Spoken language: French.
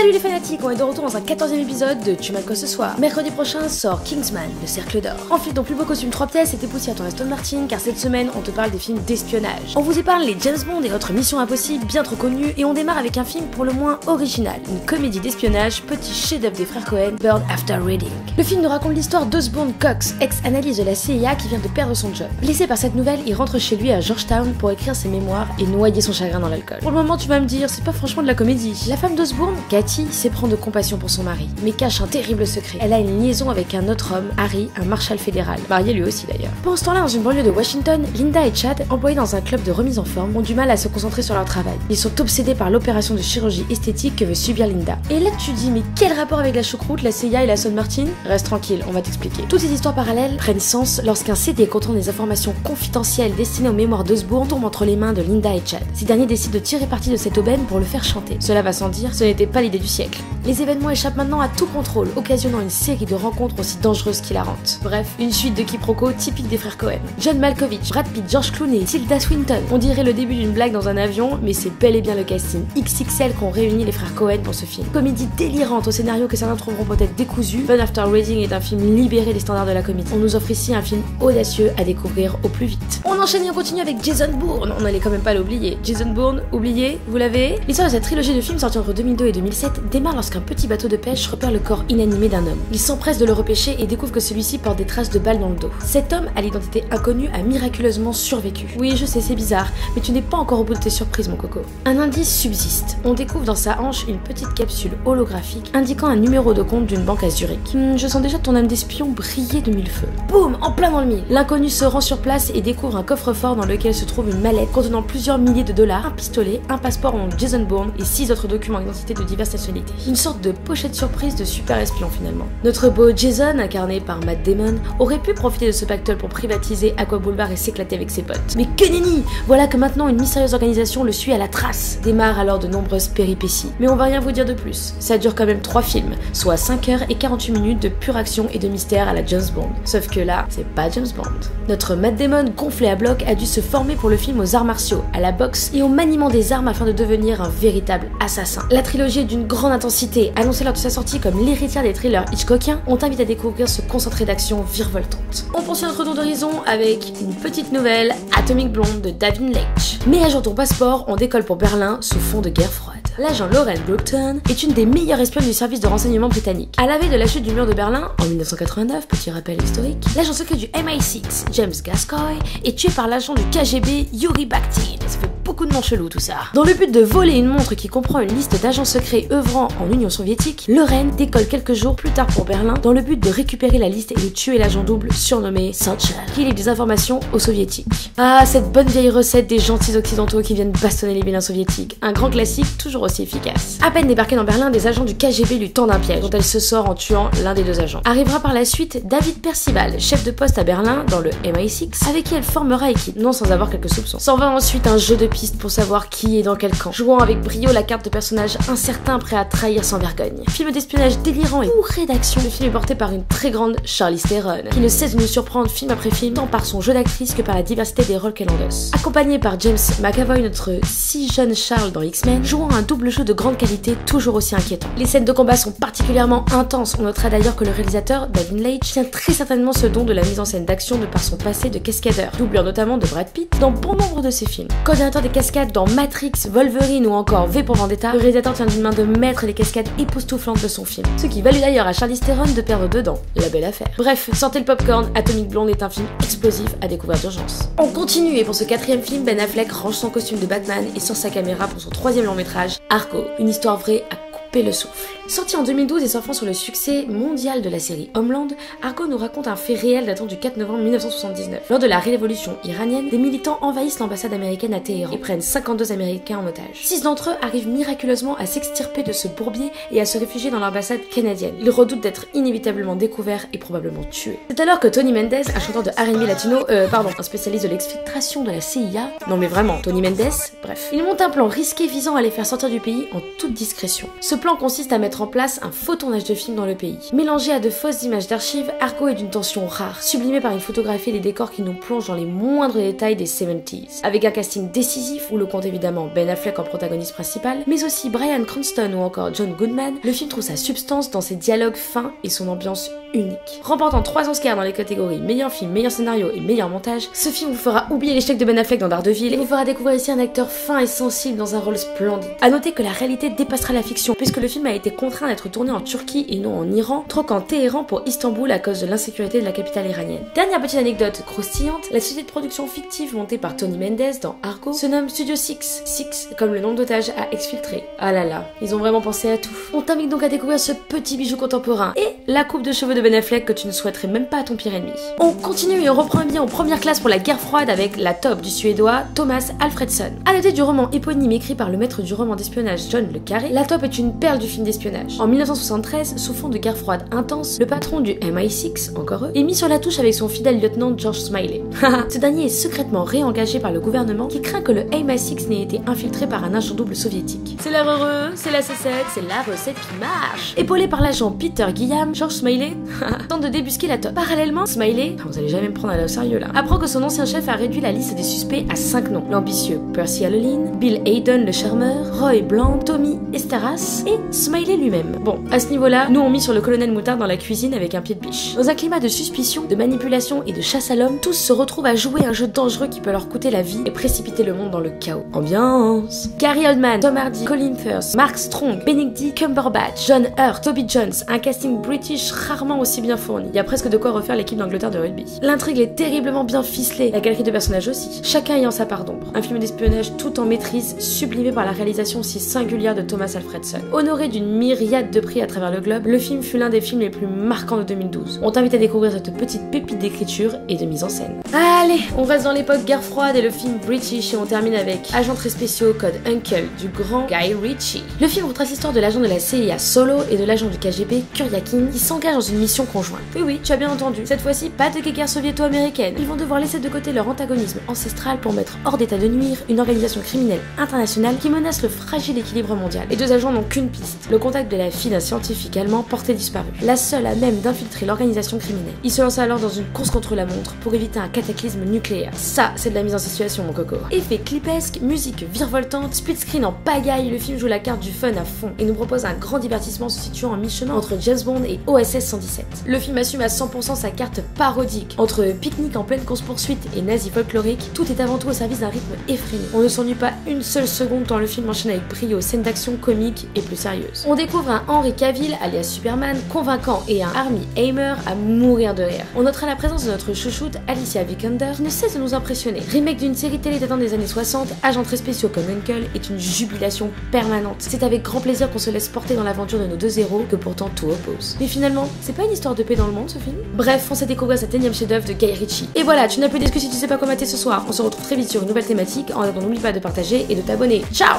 Salut les fanatiques, on est de retour dans un 14e épisode de Tu m'as de quoi ce soir. Mercredi prochain sort Kingsman, le cercle d'or. Enfile ton plus beau costume 3 pièces et t'époussière à ton Aston Martin car cette semaine on te parle des films d'espionnage. On vous épargne les James Bond et autres missions impossibles bien trop connues et on démarre avec un film pour le moins original. Une comédie d'espionnage, petit chef-d'œuvre des frères Cohen, Burn After Reading. Le film nous raconte l'histoire d'Osborne Cox, ex-analyste de la CIA qui vient de perdre son job. Blessé par cette nouvelle, il rentre chez lui à Georgetown pour écrire ses mémoires et noyer son chagrin dans l'alcool. Pour le moment tu vas me dire, c'est pas franchement de la comédie. La femme d'Osborne, Cathy, s'éprend de compassion pour son mari, mais cache un terrible secret. Elle a une liaison avec un autre homme, Harry, un marshal fédéral, marié lui aussi d'ailleurs. Pendant ce temps-là, dans une banlieue de Washington, Linda et Chad, employés dans un club de remise en forme, ont du mal à se concentrer sur leur travail. Ils sont obsédés par l'opération de chirurgie esthétique que veut subir Linda. Et là tu dis, mais quel rapport avec la choucroute, la CIA et la Aston Martin? Reste tranquille, on va t'expliquer. Toutes ces histoires parallèles prennent sens lorsqu'un CD contenant des informations confidentielles destinées aux mémoires d'Osborne tombe entre les mains de Linda et Chad. Ces derniers décident de tirer parti de cette aubaine pour le faire chanter. Cela va sans dire, ce n'était pas l'idée du siècle. Les événements échappent maintenant à tout contrôle, occasionnant une série de rencontres aussi dangereuses qu'hilarantes. Bref, une suite de quiproquos typique des frères Cohen. John Malkovich, Brad Pitt, George Clooney, Tilda Swinton. On dirait le début d'une blague dans un avion, mais c'est bel et bien le casting XXL qu'ont réuni les frères Cohen pour ce film. Comédie délirante au scénario que certains trouveront peut-être décousu, Burn After Reading est un film libéré des standards de la comédie. On nous offre ici un film audacieux à découvrir au plus vite. On enchaîne et on continue avec Jason Bourne. On n'allait quand même pas l'oublier. Jason Bourne, oublié, vous l'avez? L'histoire de cette trilogie de films sortie entre 2002 et 2007 démarre lorsqu'un petit bateau de pêche repère le corps inanimé d'un homme. Il s'empresse de le repêcher et découvre que celui-ci porte des traces de balles dans le dos. Cet homme, à l'identité inconnue, a miraculeusement survécu. Oui, je sais, c'est bizarre, mais tu n'es pas encore au bout de tes surprises, mon coco. Un indice subsiste. On découvre dans sa hanche une petite capsule holographique indiquant un numéro de compte d'une banque à Zurich. Je sens déjà ton âme d'espion briller de mille feux. Boum, en plein dans le mille. L'inconnu se rend sur place et découvre un coffre-fort dans lequel se trouve une mallette contenant plusieurs milliers de dollars, un pistolet, un passeport au nom de Jason Bourne et 6 autres documents d'identité de diverses nationalités. Une sorte de pochette surprise de super espion finalement. Notre beau Jason, incarné par Matt Damon, aurait pu profiter de ce pactole pour privatiser Aqua Boulevard et s'éclater avec ses potes. Mais que nenni! Voilà que maintenant une mystérieuse organisation le suit à la trace. Démarre alors de nombreuses péripéties. Mais on va rien vous dire de plus. Ça dure quand même 3 films, soit 5h48 de pure action et de mystère à la James Bond. Sauf que là, c'est pas James Bond. Notre Matt Damon, gonflé à bloc, a dû se former pour le film aux arts martiaux, à la boxe et au maniement des armes afin de devenir un véritable assassin. La trilogie est d'une grande intensité, annoncée lors de sa sortie comme l'héritière des thrillers Hitchcockiens, on t'invite à découvrir ce concentré d'action virevoltante. On poursuit notre tour d'horizon avec une petite nouvelle, Atomic Blonde de David Leitch. Mets à jour ton passeport, on décolle pour Berlin sous fond de guerre froide. L'agent Lauren Brookton est une des meilleures espionnes du service de renseignement britannique. À la veille de la chute du mur de Berlin, en 1989, petit rappel historique, l'agent secret du MI6, James Gascoigne, est tué par l'agent du KGB, Yuri Bakhtin. Ça fait beaucoup de noms chelous tout ça. Dans le but de voler une montre qui comprend une liste d'agents secrets œuvrant en Union soviétique, Lauren décolle quelques jours plus tard pour Berlin dans le but de récupérer la liste et de tuer l'agent double surnommé Satchel, qui livre des informations aux soviétiques. Ah, cette bonne vieille recette des gentils occidentaux qui viennent bastonner les vilains soviétiques. Un grand classique, toujours aussi efficace. À peine débarqué dans Berlin, des agents du KGB lui tendent un piège dont elle se sort en tuant l'un des deux agents. Arrivera par la suite David Percival, chef de poste à Berlin dans le MI6, avec qui elle formera équipe, non sans avoir quelques soupçons. S'en va ensuite un jeu de pistes pour savoir qui est dans quel camp, jouant avec brio la carte de personnage incertain prêt à trahir sans vergogne. Film d'espionnage délirant et bourré d'action, le film est porté par une très grande Charlize Theron, qui ne cesse de nous surprendre film après film, tant par son jeu d'actrice que par la diversité des rôles qu'elle endosse. Accompagné par James McAvoy, notre si jeune Charles dans X-Men, jouant un double jeu de grande qualité toujours aussi inquiétant. Les scènes de combat sont particulièrement intenses, on notera d'ailleurs que le réalisateur, David Leitch, tient très certainement ce don de la mise en scène d'action de par son passé de cascadeur, doubleur notamment de Brad Pitt dans bon nombre de ses films. Coordinateur des cascades dans Matrix, Wolverine ou encore V pour Vendetta, le réalisateur tient d'une main de maître les cascades époustouflantes de son film. Ce qui valut d'ailleurs à Charlize Theron de perdre 2 dents. La belle affaire. Bref, sortez le popcorn, Atomic Blonde est un film explosif à découvrir d'urgence. On continue et pour ce 4e film, Ben Affleck range son costume de Batman et sort sa caméra pour son 3e long métrage, Argo, une histoire vraie à couper le souffle. Sorti en 2012 et surfant sur le succès mondial de la série Homeland, Argo nous raconte un fait réel datant du 4 novembre 1979. Lors de la révolution iranienne, des militants envahissent l'ambassade américaine à Téhéran et prennent 52 Américains en otage. 6 d'entre eux arrivent miraculeusement à s'extirper de ce bourbier et à se réfugier dans l'ambassade canadienne. Ils redoutent d'être inévitablement découverts et probablement tués. C'est alors que Tony Mendes, un chanteur de R&B latino, un spécialiste de l'exfiltration de la CIA, non mais vraiment, Tony Mendes, bref, il monte un plan risqué visant à les faire sortir du pays en toute discrétion. Ce plan consiste à mettre mettre en place un faux tournage de film dans le pays. Mélangé à de fausses images d'archives, Argo est d'une tension rare, sublimée par une photographie et des décors qui nous plongent dans les moindres détails des 70s. Avec un casting décisif où l'on compte évidemment Ben Affleck en protagoniste principal, mais aussi Bryan Cranston ou encore John Goodman, le film trouve sa substance dans ses dialogues fins et son ambiance unique. Remportant 3 Oscars dans les catégories meilleur film, meilleur scénario et meilleur montage, ce film vous fera oublier l'échec de Ben Affleck dans Daredevil et vous fera découvrir ici un acteur fin et sensible dans un rôle splendide. A noter que la réalité dépassera la fiction, puisque le film a été contraint d'être tourné en Turquie et non en Iran, troquant Téhéran pour Istanbul à cause de l'insécurité de la capitale iranienne. Dernière petite anecdote croustillante, la société de production fictive montée par Tony Mendes dans Argo se nomme Studio Six, Six comme le nombre d'otages à exfiltrer. Ah là là, ils ont vraiment pensé à tout. On t'invite donc à découvrir ce petit bijou contemporain et la coupe de cheveux de Ben Affleck que tu ne souhaiterais même pas à ton pire ennemi. On continue et on reprend un billet en première classe pour la guerre froide avec La Top du suédois Thomas Alfredson. À noter du roman éponyme écrit par le maître du roman d'espionnage John le Carré, La Top est une perle du film d'espionnage. En 1973, sous fond de guerre froide intense, le patron du MI6, encore eux, est mis sur la touche avec son fidèle lieutenant George Smiley. Ce dernier est secrètement réengagé par le gouvernement qui craint que le MI6 n'ait été infiltré par un agent double soviétique. C'est l'air heureux, c'est la C7, c'est la recette qui marche. Épaulé par l'agent Peter Guillaume, George Smiley tente de débusquer La Top. Parallèlement, Smiley, vous allez jamais me prendre au sérieux là, apprend que son ancien chef a réduit la liste des suspects à 5 noms. L'ambitieux Percy Halloween, Bill Hayden le charmeur, Roy Blanc, Tommy Esteras et Smiley lui-même. Bon, à ce niveau-là, nous on mis sur le colonel Moutard dans la cuisine avec un pied de biche. Dans un climat de suspicion, de manipulation et de chasse à l'homme, tous se retrouvent à jouer un jeu dangereux qui peut leur coûter la vie et précipiter le monde dans le chaos. Ambiance. Gary Oldman, Tom Hardy, Colin Firth, Mark Strong, Benedict Cumberbatch, John Hurt, Toby Jones, un casting british rarement aussi bien fourni. Il y a presque de quoi refaire l'équipe d'Angleterre de rugby. L'intrigue est terriblement bien ficelée, la galerie de personnages aussi, chacun ayant sa part d'ombre. Un film d'espionnage tout en maîtrise, sublimé par la réalisation si singulière de Thomas Alfredson. Honoré d'une myriade de prix à travers le globe, le film fut l'un des films les plus marquants de 2012. On t'invite à découvrir cette petite pépite d'écriture et de mise en scène. Allez, on reste dans l'époque guerre froide et le film british et on termine avec Agents très spéciaux code Uncle du grand Guy Ritchie. Le film retrace l'histoire de l'agent de la CIA Solo et de l'agent du KGB Kuryakin qui s'engagent dans une mission conjointe. Oui, tu as bien entendu. Cette fois-ci, pas de guerre soviéto-américaine. Ils vont devoir laisser de côté leur antagonisme ancestral pour mettre hors d'état de nuire une organisation criminelle internationale qui menace le fragile équilibre mondial. Les deux agents n'ont qu'une piste, le contact de la fille d'un scientifique allemand porté disparu, la seule à même d'infiltrer l'organisation criminelle. Ils se lancent alors dans une course contre la montre pour éviter un cataclysme nucléaire. Ça, c'est de la mise en situation, mon coco. Effet clipesque, musique virevoltante, split screen en pagaille, le film joue la carte du fun à fond et nous propose un grand divertissement se situant en mi-chemin entre James Bond et OSS 117. Le film assume à 100% sa carte parodique. Entre pique-nique en pleine course-poursuite et nazi folklorique, tout est avant tout au service d'un rythme effréné. On ne s'ennuie pas une seule seconde tant le film enchaîne avec brio scènes d'action comiques et plus sérieuses. On découvre un Henry Cavill, alias Superman, convaincant et un Armie Hammer à mourir de rire. On notera la présence de notre chouchoute Alicia Vikander qui ne cesse de nous impressionner. Remake d'une série télé datant des années 60, Agents très spéciaux comme Uncle est une jubilation permanente. C'est avec grand plaisir qu'on se laisse porter dans l'aventure de nos deux héros que pourtant tout oppose. Mais finalement, c'est pas une histoire de paix dans le monde ce film? Bref, on s'est découvert cet énième chef-d'œuvre de Guy Ritchie. Et voilà, tu n'as plus d'excuses si tu sais pas quoi mater ce soir. On se retrouve très vite sur une nouvelle thématique. En attendant, n'oublie pas de partager et de t'abonner. Ciao!